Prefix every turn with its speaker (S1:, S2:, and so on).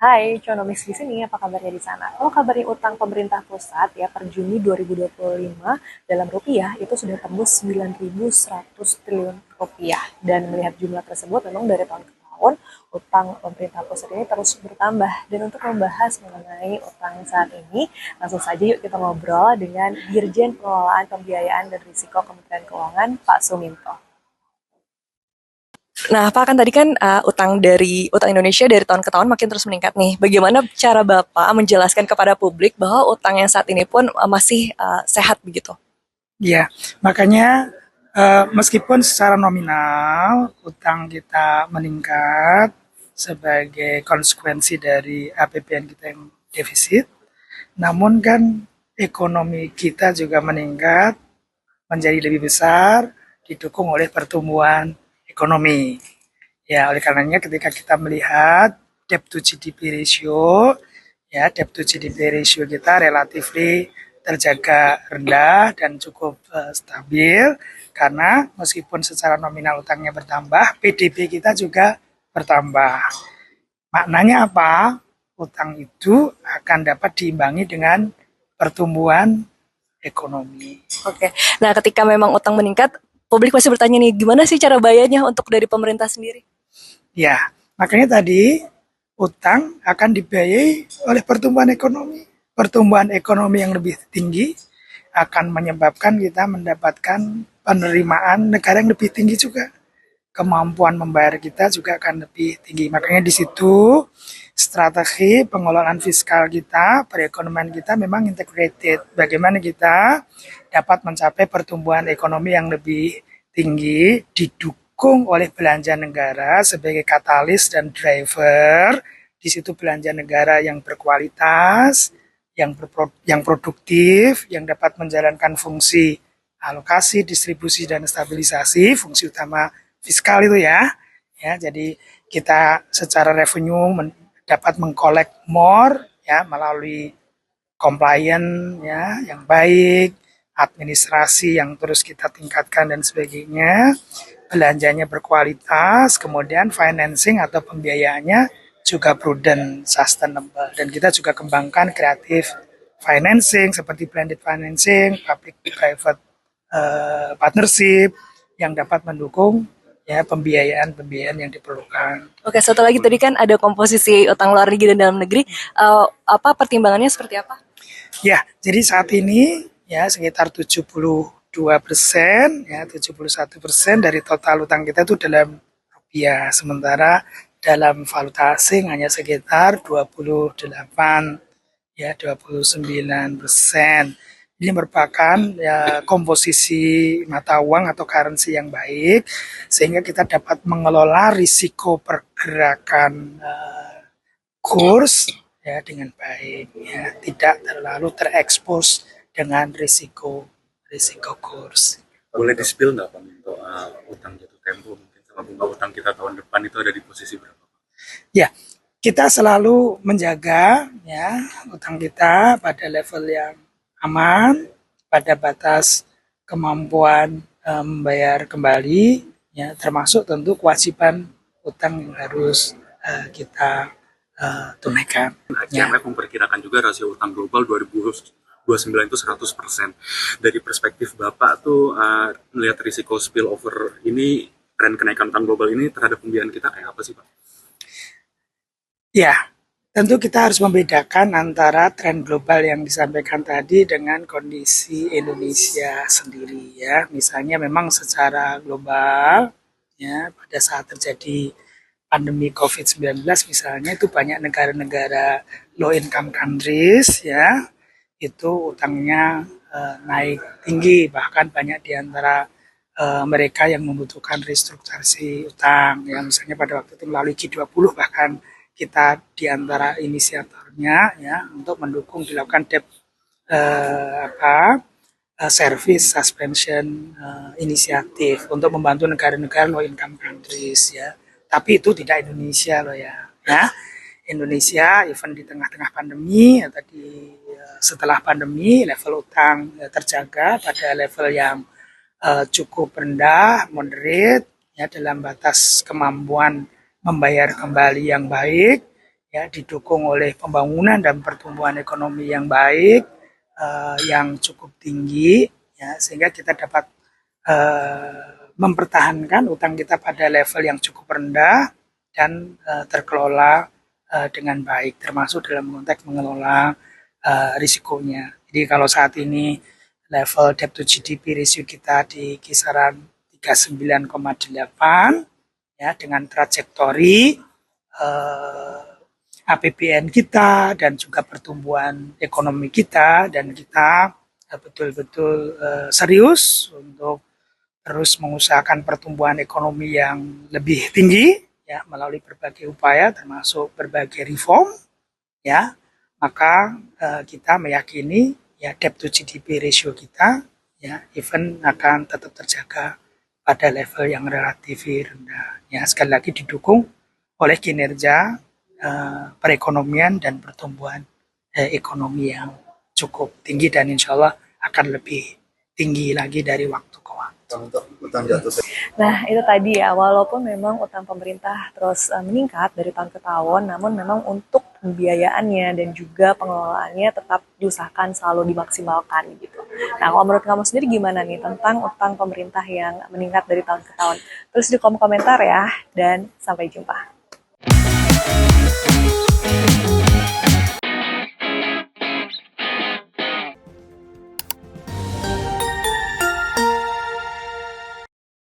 S1: Hai, Conomis di sini. Apa kabarnya di sana? Kalau kabarnya utang pemerintah pusat ya per Juni 2025 dalam rupiah itu sudah tembus 9.100 triliun rupiah. Dan melihat jumlah tersebut memang dari tahun ke tahun utang pemerintah pusat ini terus bertambah. Dan untuk membahas mengenai utang saat ini, langsung saja yuk kita ngobrol dengan Dirjen Pengelolaan Pembiayaan dan Risiko Kementerian Keuangan, Pak Suminto. Nah, Pak kan tadi kan utang Indonesia dari tahun ke tahun makin terus meningkat nih. Bagaimana cara Bapak menjelaskan kepada publik bahwa utang yang saat ini pun masih sehat begitu?
S2: Ya, makanya meskipun secara nominal utang kita meningkat sebagai konsekuensi dari APBN kita yang defisit, namun kan ekonomi kita juga meningkat menjadi lebih besar didukung oleh pertumbuhan ekonomi. Ya, oleh karenanya ketika kita melihat debt to GDP ratio, ya debt to GDP ratio kita relatif terjaga rendah dan cukup stabil karena meskipun secara nominal utangnya bertambah, PDB kita juga bertambah. Maknanya apa? Utang itu akan dapat diimbangi dengan pertumbuhan ekonomi.
S1: Oke. Nah, ketika memang utang meningkat, publik pasti bertanya nih, gimana sih cara bayarnya untuk dari pemerintah sendiri?
S2: Ya, makanya tadi utang akan dibiayai oleh pertumbuhan ekonomi. Pertumbuhan ekonomi yang lebih tinggi akan menyebabkan kita mendapatkan penerimaan negara yang lebih tinggi juga. Kemampuan membayar kita juga akan lebih tinggi. Makanya di situ strategi pengelolaan fiskal kita, perekonomian kita memang integrated. Bagaimana kita dapat mencapai pertumbuhan ekonomi yang lebih tinggi didukung oleh belanja negara sebagai katalis dan driver. Di situ belanja negara yang berkualitas, yang produktif, yang dapat menjalankan fungsi alokasi, distribusi, dan stabilisasi, fungsi utama fiskal itu ya. Ya, jadi kita secara revenue dapat mengkolek more ya melalui compliance ya yang baik, administrasi yang terus kita tingkatkan dan sebagainya, belanjanya berkualitas, kemudian financing atau pembiayaannya juga prudent, sustainable, dan kita juga kembangkan kreatif financing seperti blended financing, public private partnership yang dapat mendukung ya pembiayaan-pembiayaan yang diperlukan.
S1: Oke, satu lagi tadi kan ada komposisi utang luar negeri dan dalam negeri. Apa pertimbangannya seperti apa?
S2: Ya, jadi saat ini ya sekitar 72% ya 71% dari total utang kita itu dalam rupiah, sementara dalam valuta asing hanya sekitar 28 ya 29%. Ini merupakan ya, komposisi mata uang atau currency yang baik sehingga kita dapat mengelola risiko pergerakan kurs ya dengan baik ya tidak terlalu terekspos dengan risiko risiko kurs.
S3: Boleh di-spill nggak Pak untuk utang jatuh tempo mungkin sama bunga utang kita tahun depan itu ada di posisi berapa?
S2: Ya, kita selalu menjaga ya utang kita pada level yang aman, pada batas kemampuan membayar kembali, ya termasuk tentu kewajiban utang yang harus kita tunaikan. Ya.
S3: IMF memperkirakan juga rasio utang global 2029 itu 100%. Dari perspektif Bapak tuh melihat risiko spillover ini, tren kenaikan utang global ini terhadap pembiayaan kita kayak apa sih Pak?
S2: Ya, tentu kita harus membedakan antara tren global yang disampaikan tadi dengan kondisi Indonesia sendiri ya. Misalnya memang secara global ya pada saat terjadi pandemi COVID-19 misalnya itu banyak negara-negara low income countries ya itu utangnya naik tinggi, bahkan banyak di antara mereka yang membutuhkan restrukturisasi utang ya misalnya pada waktu itu melalui G20 bahkan kita di antara inisiatornya ya untuk mendukung dilakukan debt service suspension inisiatif untuk membantu negara-negara low income countries ya. Tapi itu tidak Indonesia loh ya. Ya. Indonesia even di tengah-tengah pandemi atau setelah pandemi level utang terjaga pada level yang cukup rendah, moderate ya dalam batas kemampuan membayar kembali yang baik ya didukung oleh pembangunan dan pertumbuhan ekonomi yang baik, yang cukup tinggi, ya sehingga kita dapat mempertahankan utang kita pada level yang cukup rendah dan terkelola dengan baik, termasuk dalam konteks mengelola risikonya. Jadi kalau saat ini level debt to GDP ratio kita di kisaran 39,8, ya dengan trajektori APBN kita dan juga pertumbuhan ekonomi kita, dan kita betul-betul serius untuk terus mengusahakan pertumbuhan ekonomi yang lebih tinggi, ya melalui berbagai upaya termasuk berbagai reform, ya maka kita meyakini ya debt to GDP ratio kita ya even akan tetap terjaga pada level yang relatif rendah, ya sekali lagi didukung oleh kinerja perekonomian dan pertumbuhan ekonomi yang cukup tinggi dan insya Allah akan lebih tinggi lagi dari waktu ke waktu.
S1: Nah, itu tadi ya, walaupun memang utang pemerintah terus meningkat dari tahun ke tahun, namun memang untuk pembiayaannya dan juga pengelolaannya tetap diusahakan selalu dimaksimalkan gitu. Nah, kalau menurut kamu sendiri gimana nih tentang utang pemerintah yang meningkat dari tahun ke tahun? Terus di kolom komentar ya, dan sampai jumpa.